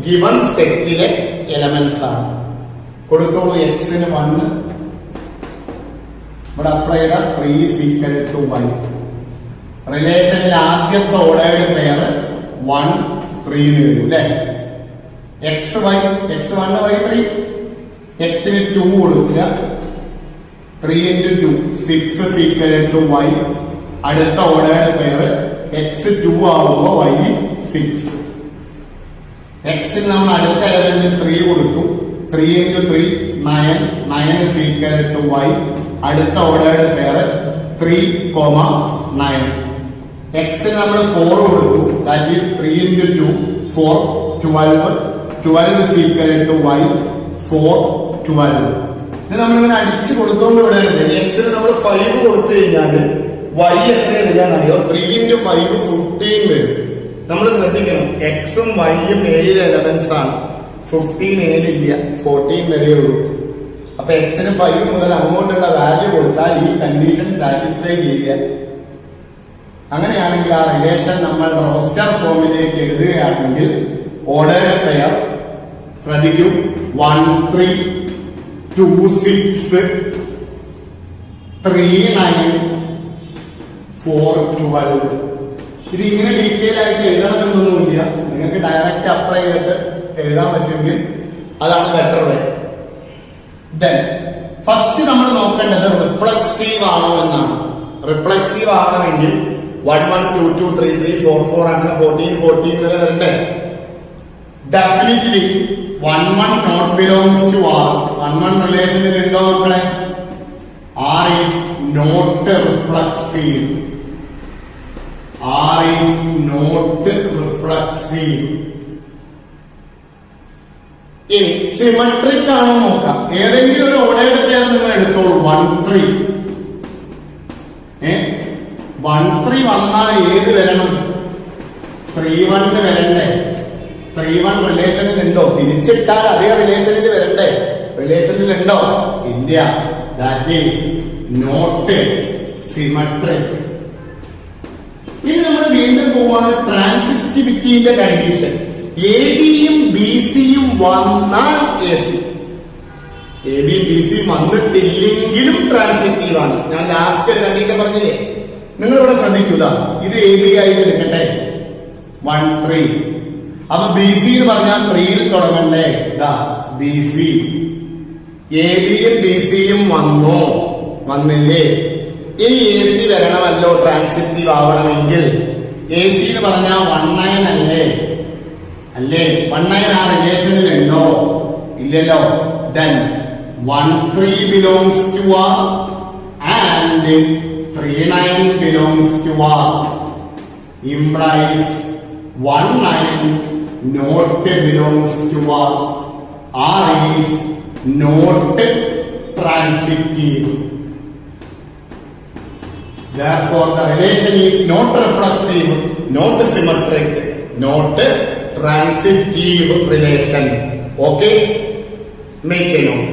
A: ഗിവൺ സെറ്റിലെ എലമെന്റ്സ് ആണ്. കൊടുത്തോളൂ എക്സിന് 1, ഇവിടെ അപ്ലൈ ചെയ്ത 3 is equal to y. റിലേഷനിൽ ആദ്യത്തെ ഓർഡേർഡ് പെയർ 1, 3 വരും അല്ലെ. എക്സ് 1 y 3, എക്സിന് 2 കൊടുക്കുക, 3 into 2 6 is equal to y. അടുത്ത ഓർഡേർഡ് പെയർ എക്സ് 2 ആവുമ്പോ y 6. എക്സിന് നമ്മൾ അടുത്ത എലമെന്റ് 3 കൊടുത്തു, 3 into 3 9 is equal to y. അടുത്ത ഓർഡേർഡ് പെയർ 3, 9. എക്സിന് നമ്മൾ 4 കൊടുത്തു, that is 3 into 2 4 12 is equal to y 4 12. ഇത് നമ്മളിങ്ങനെ അടിച്ചു കൊടുത്തോണ്ട് വിടരുത്. എക്സിന് നമ്മൾ 5 കൊടുത്തു കഴിഞ്ഞാൽ y എത്ര വരികയാണെന്നറിയോ? 3 into 5 15 വരും. നമ്മൾ ശ്രദ്ധിക്കണം, എക്സും വൈയും 7 എലമെന്റ്സ് ആണ്. 15 7 14 വരെയുള്ളൂ. അപ്പൊ എക്സിന് 5 മുതൽ അങ്ങോട്ടുള്ള വാല്യൂ കൊടുത്താൽ ഈ കണ്ടീഷൻ സാറ്റിസ്ഫൈ ചെയ്യില്ല. അങ്ങനെയാണെങ്കിൽ ആ റിലേഷൻ നമ്മൾ റോസ്റ്റർ ഫോമിലേക്ക് എഴുതുകയാണെങ്കിൽ ഓർഡേർഡ് പെയർ ശ്രദ്ധിക്കൂ, 1 3 2 6 3 9 4 12. ഇത് ഇങ്ങനെ ഡീറ്റെയിൽ ആയിട്ട് എഴുതണമെന്നൊന്നുമില്ല. നിങ്ങൾക്ക് ഡയറക്റ്റ് അപ്ലൈ ചെയ്തിട്ട് എഴുതാൻ പറ്റുമെങ്കിൽ അതാണ് ബെറ്റർ വേ. ദെൻ ഫസ്റ്റ് നമ്മൾ നോക്കേണ്ടത് റിഫ്ലക്സീവ് ആണോ എന്നാണ്. റിഫ്ലക്സീവ് ആകണമെങ്കിൽ 1 1 2 2 3 3 4 4 അങ്ങനെ 14 14 വരെ വരണ്ടേ? Definitely 1 1 not belongs to R. 1 1 റിലേഷനിൽ ഉണ്ടോ മക്കളെ? R is not reflexive. R is not reflexive. ഇനി സിമെട്രിക് ആണോ നോക്കാം. ഏതെങ്കിലും ഒരു ഓർഡേർഡ് പെയർ നിങ്ങൾ എടുത്തോളൂ. 1 3 1 3 വന്നാൽ ഏത് വരണം? 3 1 വരണ്ടേ? 3 1 റിലേഷനിൽ ഉണ്ടോ? തിരിച്ചിട്ടാൽ അതേ റിലേഷനിൽ വരണ്ടേ? റിലേഷനിൽ ഉണ്ടോ? ഇല്ല. That is not symmetric. ഇനി നമ്മൾ വീണ്ടും പോവാണ് ട്രാൻസിറ്റിവിറ്റിയുടെ കണ്ടീഷൻ. എ ബിയും ബി സിയും വന്നാൽ A C. A B B C വന്നിട്ടില്ലെങ്കിലും ട്രാൻസിറ്റീവ് ആണ്. ഞാൻ ലാസ്റ്റ് ഒരു കണ്ടീഷൻ പറഞ്ഞില്ലേ, നിങ്ങൾ ഇവിടെ ശ്രദ്ധിക്കുക. ഇത് എ ബി ആയിട്ട് എടുക്കട്ടെ, 1 3. അപ്പൊ ബി സി എന്ന് പറഞ്ഞാൽ 3യിൽ തുടങ്ങണ്ടേ? ഇതാ ബി സി. എ ബിയും ബി സിയും വന്നില്ലേ? ഇനി എ സി വരണമല്ലോ ട്രാൻസിറ്റീവ് ആവണമെങ്കിൽ. എ സി എന്ന് പറഞ്ഞാൽ 1 9 അല്ലേ? 1 9 ആ റിലേഷനിൽ ഉണ്ടോ? ഇല്ലല്ലോ. Then 1 3 belongs to R and 3 9 belongs to R. Implies 1 9 not belongs to R. R is not transitive. Therefore, the relation is not reflexive, not symmetric, not transitive relation. Okay? Make a note.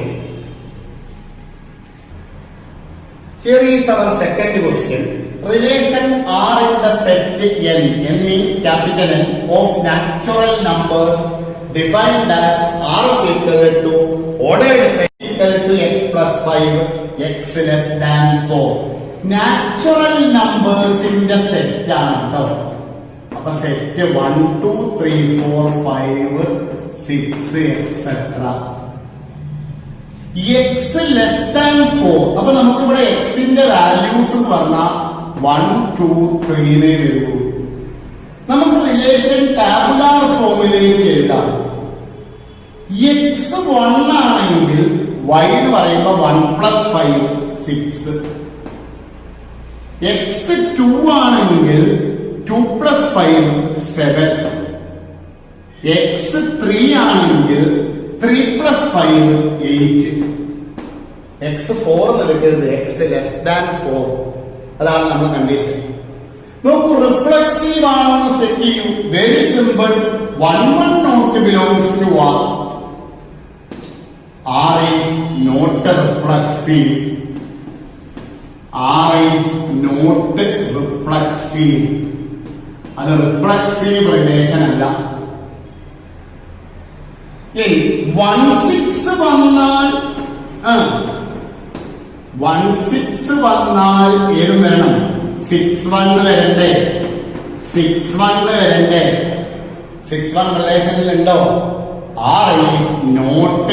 A: Here is our second question. Relation R in the set N. N means capital N of natural numbers defined as R is equal to ordered pair equal to x plus 5, x less than 4. Natural നമ്പേഴ്സിന്റെ set ആണ് കേട്ടോ. അപ്പൊ set 1 2 3 4 5 6 etcetera. X less than 4. അപ്പൊ നമുക്കിവിടെ എക്സിന്റെ values എന്ന് പറഞ്ഞാൽ 1 2 3 വരുള്ളൂ. നമുക്ക് റിലേഷൻ ടാബുലാർ ഫോമിലേക്ക് എഴുതാം. എക്സ് 1 ആണെങ്കിൽ y എന്ന് പറയുമ്പോ 1 plus 5 6. എക്സ് 2 ആണെങ്കിൽ 2 plus 5 7. എക്സ് 3 ആണെങ്കിൽ 3 plus 5 8. എക്സ് 4 എടുക്കരുത്, എക്സ് ലെസ് ദാൻ 4. അതാണ് നമ്മുടെ കണ്ടീഷൻ. നോക്കൂ, റിഫ്ലക്സീവ് ആണെന്ന് സെറ്റ് ചെയ്യൂ. Very simple. 1 1 not belongs to R. R is not reflexive. R is not reflexive. അത് റിഫ്ലക്സീവ് റിലേഷൻ അല്ല. ഇനി 1/6 വന്നാൽ 1/6 വന്നാൽ ഏതും വരണം, 6/1 വരണ്ടേ, 6/1 വരണ്ടേ. 6/1 റിലേഷനിൽ ഉണ്ടോ? R is not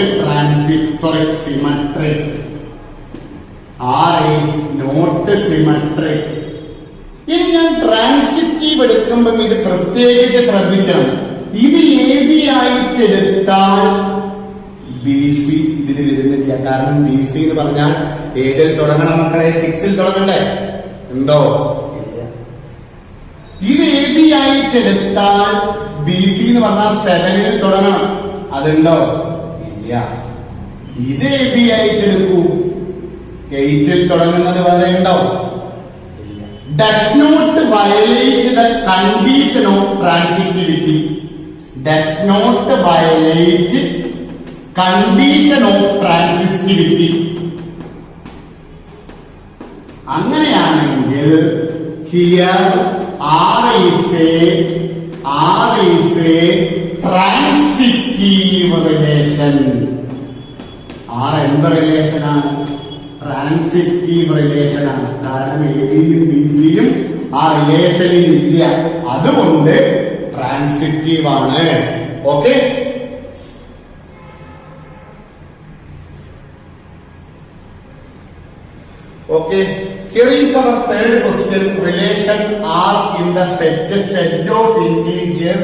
A: symmetric. R is not symmetric. ഇനി ഞാൻ ട്രാൻസിറ്റീവ് എടുക്കുമ്പം ഇത് പ്രത്യേകിച്ച് ശ്രദ്ധിക്കണം. ഇത് എ ബി ആയിട്ട് എടുത്താൽ ബി സി ഇതിന് വരുന്നില്ല. കാരണം ബി സി എന്ന് പറഞ്ഞാൽ ഏതിൽ തുടങ്ങണം മക്കളെ? 6-ൽ തുടങ്ങണ്ടേ? ഉണ്ടോ? ഇല്ല. ഇത് എ ബി ആയിട്ട് എടുത്താൽ ബി സി എന്ന് പറഞ്ഞാൽ 7-ൽ തുടങ്ങണം. അതുണ്ടോ? ഇല്ല. ഇത് എ ബി ആയിട്ട് എടുക്കൂ, 8-ൽ തുടങ്ങുന്നത് വരെ ഉണ്ടോ? Does not violate the condition of transitivity. Does not violate condition of transitivity. അങ്ങനെയാണെങ്കിൽ here R is a transitive relation. R എന്ത് റിലേഷൻ ആണ്? ട്രാൻസിറ്റീവ് റിലേഷൻ ആണ്. കാരണം എ ബിയും ബി സിയും ആ റിലേഷനിൽ ഇല്ല, അതുകൊണ്ട് ട്രാൻസിറ്റീവ് ആണ്. Okay, okay. Here is our third question. Relation R in the set of integers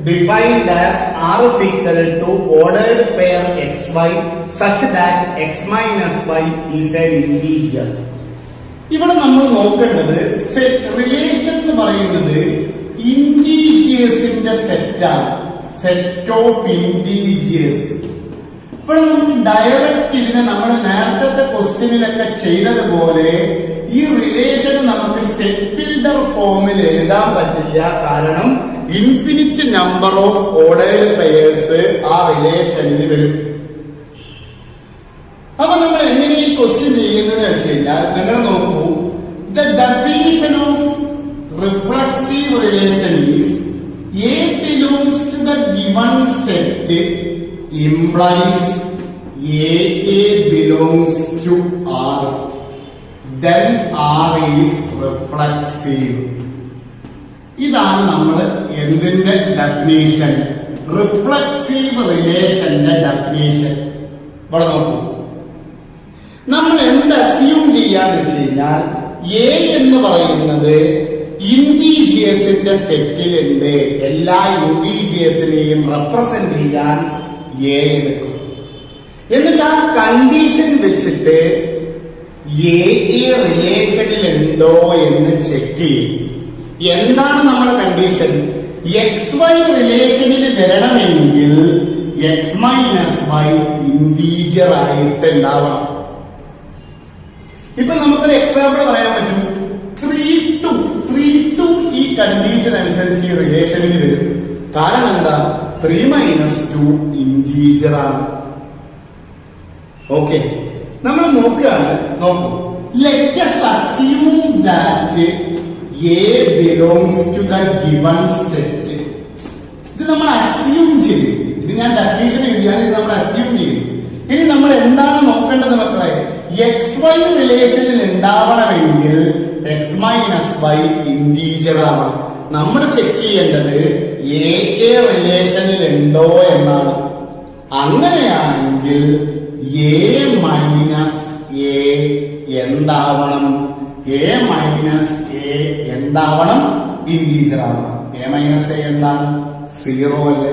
A: defined as R is equal to ordered pair xy such that x minus y is an integer. ഇവിടെ നമ്മൾ നോക്കേണ്ടത് relation എന്ന് പറയുന്നത് ഇന്റീജിയേഴ്സിന്റെ സെറ്റാണ്, set of ഇന്റീജിയേഴ്സ്. ഇപ്പോൾ നമുക്ക് direct ഇതിനെ നമ്മൾ നേരത്തെ ക്വസ്റ്റ്യനിലൊക്കെ ചെയ്തതുപോലെ ഈ റിലേഷൻ നമുക്ക് സെറ്റ് ബിൽഡർ ഫോമിൽ എഴുതാൻ പറ്റില്ല. കാരണം infinite number of ordered pairs ആ റിലേഷനിൽ വരും. അപ്പൊ നമ്മൾ എങ്ങനെ ഈ ക്വസ്റ്റ്യൻ ചെയ്യുന്നതെന്ന് വെച്ച് കഴിഞ്ഞാൽ നിങ്ങൾ നോക്കൂ, the definition of reflexive relation is A belongs to the given set implies A belongs to R, then R is reflexive. ഇതാണ് നമ്മൾ എന്തിന്റെ ഡെഫിനേഷൻ? Reflexive റിലേഷന്റെ definition. ഇവിടെ നോക്കൂ, നമ്മൾ എന്ത് അസ്യൂം ചെയ്യാന്ന് വെച്ച് കഴിഞ്ഞാൽ എ എന്ന് പറയുന്നത് ഇന്റീജിയേഴ്സിന്റെ സെറ്റിലുണ്ട്. എല്ലാ ഇന്റീജിയേഴ്സിനെയും റെപ്രസെന്റ് ചെയ്യാൻ എ എടുക്കും. എന്നിട്ട് ആ കണ്ടീഷൻ വെച്ചിട്ട് എ റിലേഷനിൽ ഉണ്ടോ എന്ന് ചെക്ക് ചെയ്യും. എന്താണ് നമ്മുടെ കണ്ടീഷൻ? എക്സ് വൈ റിലേഷനിൽ വരണമെങ്കിൽ എക്സ് മൈനസ് വൈ ഇന്റീജർ ആയിട്ട് ഉണ്ടാവണം. ഇപ്പൊ നമുക്കൊരു എക്സാമ്പിൾ പറയാൻ പറ്റും. 3-2 ഈ കണ്ടീഷൻ അനുസരിച്ച് ഈ റിലേഷനിൽ വരും. കാരണം എന്താ? 3-2 ഇന്റീജർ ആണ്. ഓക്കെ, നമ്മൾ നോക്കുകയാണ്. നോക്കൂ, let us assume that A belongs to the given set. ഇത് നമ്മൾ അസ്യൂം ചെയ്യും. ഇത് ഞാൻ ഡെഫിനേഷൻ എഴുതിയാണ്, ഇത് നമ്മൾ അസ്യൂം ചെയ്യും. ഇനി നമ്മൾ എന്താണ് നോക്കേണ്ടത് മക്കളെ? എക്സ് വൈ റിലേഷനിൽ ഉണ്ടാവണമെങ്കിൽ എക്സ് മൈനസ് വൈ ഇന്റീജർ ആവണം. നമ്മൾ ചെക്ക് ചെയ്യേണ്ടത് എ റിലേഷനിൽ ഉണ്ടോ എന്നാണ്. അങ്ങനെയാണെങ്കിൽ എ മൈനസ് എ എന്താവണം? എ മൈനസ് എ എന്താവണം? ഇന്റീജർ ആവണം. എ മൈനസ് എ എന്താണ്? 0 അല്ലേ?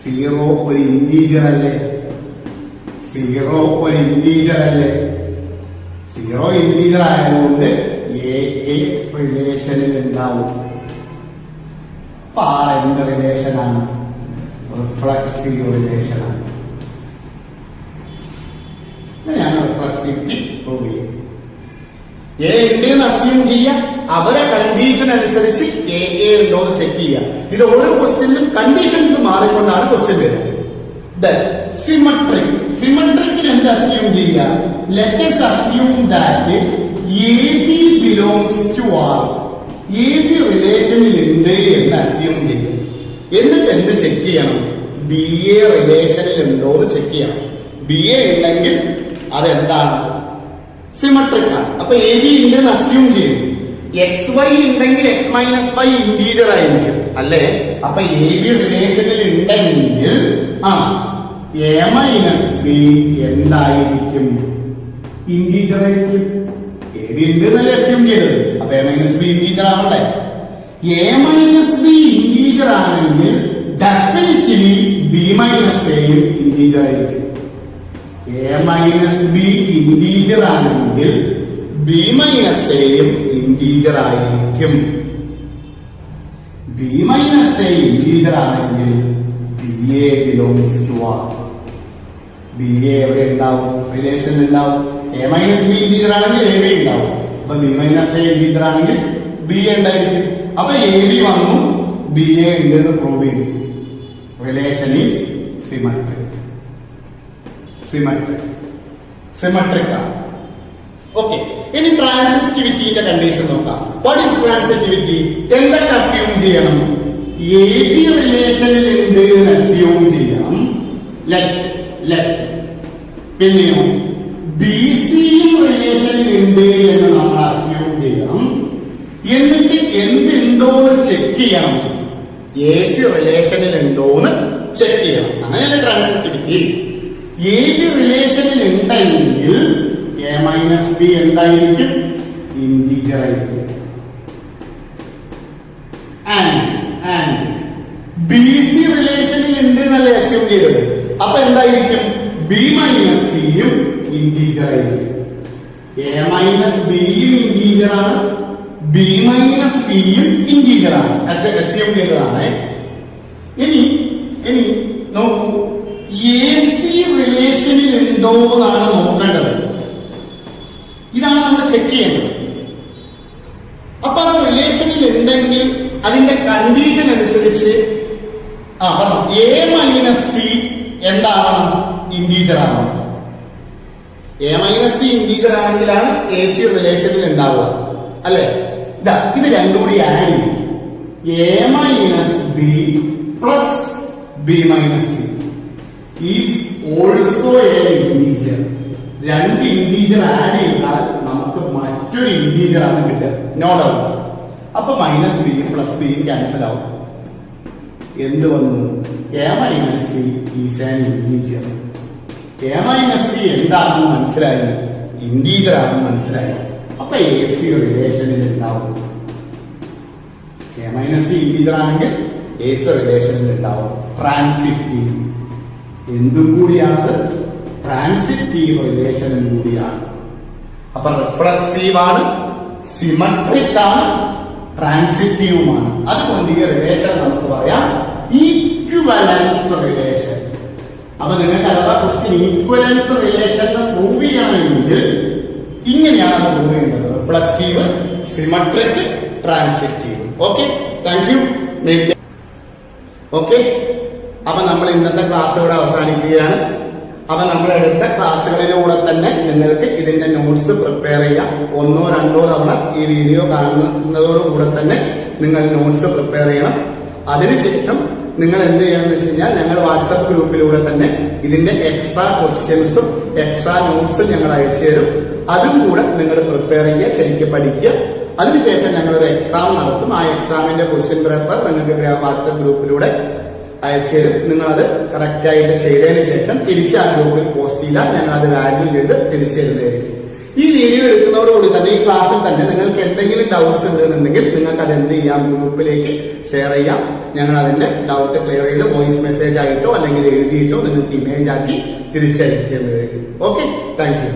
A: 0 ഒരു ഇന്റീജർ അല്ലേ? 0 ഒരു ഇന്റീജർ അല്ലേ? 0 ഇന്റീജർ ആയതുകൊണ്ട് എ റിലേഷനിൽ ഉണ്ടാവും. അപ്പൊ ആ എന്ത് റിലേഷനാണ്? റിഫ്ലക്സീവ് റിലേഷനാണ്. അങ്ങനെയാണ് റിഫ്ലക്സിവിറ്റി പ്രൂവ് ചെയ്യുന്നത്. എ ഉണ്ട് എന്ന് അസ്യൂം ചെയ്യാം, അവരെ കണ്ടീഷൻ അനുസരിച്ച് എ ഉണ്ടോ എന്ന് ചെക്ക് ചെയ്യാം. ഇത് ഓരോ ക്വസ്റ്റ്യനിലും കണ്ടീഷൻസ് മാറിക്കൊണ്ടാണ് ക്വസ്റ്റ്യൻ വരുന്നത്. സിമട്രിക്, സിമട്രിക്കിന് എന്ത് അസ്യൂം ചെയ്യാം? Let us assume that A ഉണ്ട് എന്ന് അസ്യൂം ചെയ്യും. എന്നിട്ട് എന്ത് ചെക്ക് ചെയ്യണം? ബി എ റിലേഷനിൽ ഉണ്ടോ എന്ന് ചെക്ക് ചെയ്യണം. ബി എ ഉണ്ടെങ്കിൽ അതെന്താണ്? സിമെട്രിക് ആണ്. അപ്പൊ എ ബി ഉണ്ട് എന്ന് അസ്യൂം ചെയ്യും. എക്സ് വൈ ഉണ്ടെങ്കിൽ എക്സ് മൈനസ് വൈ ഇന്റീജർ ആയിരിക്കും അല്ലേ? അപ്പൊ എ ബി റിലേഷനിൽ ഉണ്ടെങ്കിൽ എ മൈനസ് ബി എന്തായിരിക്കും? ഇന്റീജർ ആയിരിക്കും. എ ബി ഉണ്ട് എന്നല്ലേ അസ്യൂം ചെയ്തത്. അപ്പൊ എ മൈനസ് ബി ഇന്റീജർ ആവണ്ടേ? എ മൈനസ് ബി ഇന്റീജർ ആണെങ്കിൽ ഡെഫിനിറ്റ്ലി ബി മൈനസ് എയും ഇന്റീജർ ആയിരിക്കും. എ മൈനസ് ബി ഇന്റീജർ ആണെങ്കിൽ ബി മൈനസ് എയും ഇന്റീജർ ആയിരിക്കും. ബി മൈനസ് എ ഇന്റീജർ ആണെങ്കിൽ B A belongs to R. B A എവിടെ ഉണ്ടാവും? റിലേഷൻ ഉണ്ടാവും. എ മൈനസ് ബി ഇന്റീജർ ആണെങ്കിൽ എ ബി ഉണ്ടാവും. അപ്പൊ ബി മൈനസ് എ ഇന്റീജർ ആണെങ്കിൽ ബി എ ഉണ്ടായിരിക്കും. അപ്പൊ എ ബി വന്നു, ബി എ ഉണ്ട് എന്ന് പ്രൂവ് ചെയ്തു. Relation is symmetric. സിമെട്രിക് ആണ്. ഓക്കെ, ഇനി ട്രാൻസിറ്റിവിറ്റിന്റെ കണ്ടീഷൻ നോക്കാം. What is transitivity? എന്തൊക്കെ അസ്യൂം ചെയ്യണം? എ ബി റിലേഷനിൽ ഉണ്ട് എന്ന് അസ്യൂം ചെയ്യണം. ലെറ്റ് പിന്നെയോ ബി സിയും റിലേഷനിൽ ഉണ്ട് എന്ന് നമ്മൾ അസ്യൂം ചെയ്യണം. എന്നിട്ട് എന്തുണ്ടോന്ന് ചെക്ക് ചെയ്യണം? എ സി റിലേഷനിൽ ഉണ്ടോന്ന് ചെക്ക് ചെയ്യണം. അങ്ങനെയല്ല ട്രാൻസിറ്റിവിറ്റി. എ ബി റിലേഷനിൽ ഉണ്ടെങ്കിൽ എ മൈനസ് ബി എന്തായിരിക്കും? ഇന്റീജർ ആയിരിക്കും. ആൻഡ് ബി സി റിലേഷനിൽ ഉണ്ട് എന്നല്ലേ അസ്യൂം ചെയ്തത്. അപ്പൊ എന്തായിരിക്കും? ബി മൈനസ് സിയും ഇന്റീജർ ആയിരിക്കും. എ മൈനസ് ബിയും ഇന്റീജർ ആണ്, ബി മൈനസ് സിയും ഇന്റീജർ ആണ്. അസ്യൂം ചെയ്തതാണ്. ഇനി നോക്കൂ, എ സി റിലേഷനിൽ ഉണ്ടോ എന്നാണ് നോക്കേണ്ടത്. ഇതാണ് നമ്മൾ ചെക്ക് ചെയ്യേണ്ടത്. അപ്പൊ അത് റിലേഷനിൽ ഉണ്ടെങ്കിൽ അതിന്റെ കണ്ടീഷൻ അനുസരിച്ച് എ മൈനസ് സി എന്താവണം? ഇന്റീജർ ആവണം. എ മൈനസ് സി ഇന്റീജർ ആണെങ്കിലാണ് എ സി റിലേഷനിൽ ഉണ്ടാവുക അല്ലെ? ഇത് രണ്ടും കൂടി ആഡ് ചെയ്യും. A minus B plus B minus C is also a integer. രണ്ട് ഇന്റീജർ ആഡ് ചെയ്താൽ നമുക്ക് മറ്റൊരു ഇന്റീജർ ആണ് കിട്ടുക. No doubt. അപ്പൊ മൈനസ് ബിയും പ്ലസ് ബിയും ക്യാൻസൽ ആവും. എന്ത് വന്നു? A minus C is an integer. A minus C എന്താണെന്ന് മനസ്സിലായി? ഇന്റീജർ ആണെന്ന് മനസ്സിലായി. അപ്പൊ എ സി റിലേഷനിൽ ഉണ്ടാവും. എ മൈനസ് സി ഇന്റീജർ ആണെങ്കിൽ എ സി റിലേഷനിൽ ഉണ്ടാവും. ട്രാൻസിറ്റീവ് എന്തും കൂടിയാണ്? ട്രാൻസിറ്റീവ് റിലേഷനും കൂടിയാണ്. അപ്പൊ റിഫ്ലക്സീവ് ആണ്, സിമെട്രിക് ആണ്, ട്രാൻസിറ്റീവുമാണ്. അതുകൊണ്ട് ഈ റിലേഷൻ നമുക്ക് പറയാം ഈക്വലൻസ് റിലേഷൻ. അപ്പൊ നിങ്ങൾക്ക് അഥവാ ക്വസ്റ്റ്യൻ ഈക്വലൻസ് റിലേഷൻ പ്രൂവ് ചെയ്യണമെങ്കിൽ ഇങ്ങനെയാണ് അത് പ്രൂവ് ചെയ്യുന്നത്: reflexive, symmetric, transitive. Okay, thank you. Okay, അപ്പൊ നമ്മൾ ഇന്നത്തെ ക്ലാസ് ഇവിടെ അവസാനിക്കുകയാണ്. അപ്പൊ നമ്മൾ എടുത്ത ക്ലാസ്സുകളിലൂടെ തന്നെ നിങ്ങൾക്ക് ഇതിന്റെ നോട്ട്സ് പ്രിപ്പയർ ചെയ്യാം. 1 or 2 തവണ ഈ വീഡിയോ കാണുന്നതോടുകൂടെ തന്നെ നിങ്ങൾ നോട്ട്സ് പ്രിപ്പയർ ചെയ്യണം. അതിനുശേഷം നിങ്ങൾ എന്ത് ചെയ്യണമെന്ന് വെച്ച് കഴിഞ്ഞാൽ ഞങ്ങൾ വാട്സപ്പ് ഗ്രൂപ്പിലൂടെ തന്നെ ഇതിന്റെ എക്സ്ട്രാ ക്വസ്റ്റ്യൻസും എക്സ്ട്രാ നോട്ട്സും ഞങ്ങൾ അയച്ചു തരും. അതും കൂടെ നിങ്ങൾ പ്രിപ്പയർ ചെയ്യുക, ശരിക്കും പഠിക്കുക. അതിനുശേഷം ഞങ്ങളൊരു എക്സാം നടത്തും. ആ എക്സാമിന്റെ ക്വസ്റ്റ്യൻ പേപ്പർ നിങ്ങൾക്ക് വാട്സപ്പ് ഗ്രൂപ്പിലൂടെ അയച്ചു തരും. നിങ്ങളത് കറക്റ്റ് ആയിട്ട് ചെയ്തതിന് ശേഷം തിരിച്ച് ആ ഗ്രൂപ്പിൽ പോസ്റ്റ് ചെയ്താൽ ഞങ്ങൾ അത് വാല്യൂ ചെയ്ത് തിരിച്ചു തരുന്നതായിരിക്കും. ഈ വീഡിയോ എടുക്കുന്നതോടുകൂടി തന്നെ ഈ ക്ലാസ്സിൽ തന്നെ നിങ്ങൾക്ക് എന്തെങ്കിലും ഡൗട്ട്സ് ഉണ്ടെന്നുണ്ടെങ്കിൽ നിങ്ങൾക്ക് അത് എന്ത് ചെയ്യാം? ഗ്രൂപ്പിലേക്ക് ഷെയർ ചെയ്യാം. ഞങ്ങൾ അതിന്റെ ഡൗട്ട് ക്ലിയർ ചെയ്ത് വോയിസ് മെസ്സേജ് ആയിട്ടോ അല്ലെങ്കിൽ എഴുതിയിട്ടോ നിങ്ങൾക്ക് ഇമേജ് ആക്കി തിരിച്ചയക്കുന്നതായിരിക്കും. Okay, thank you.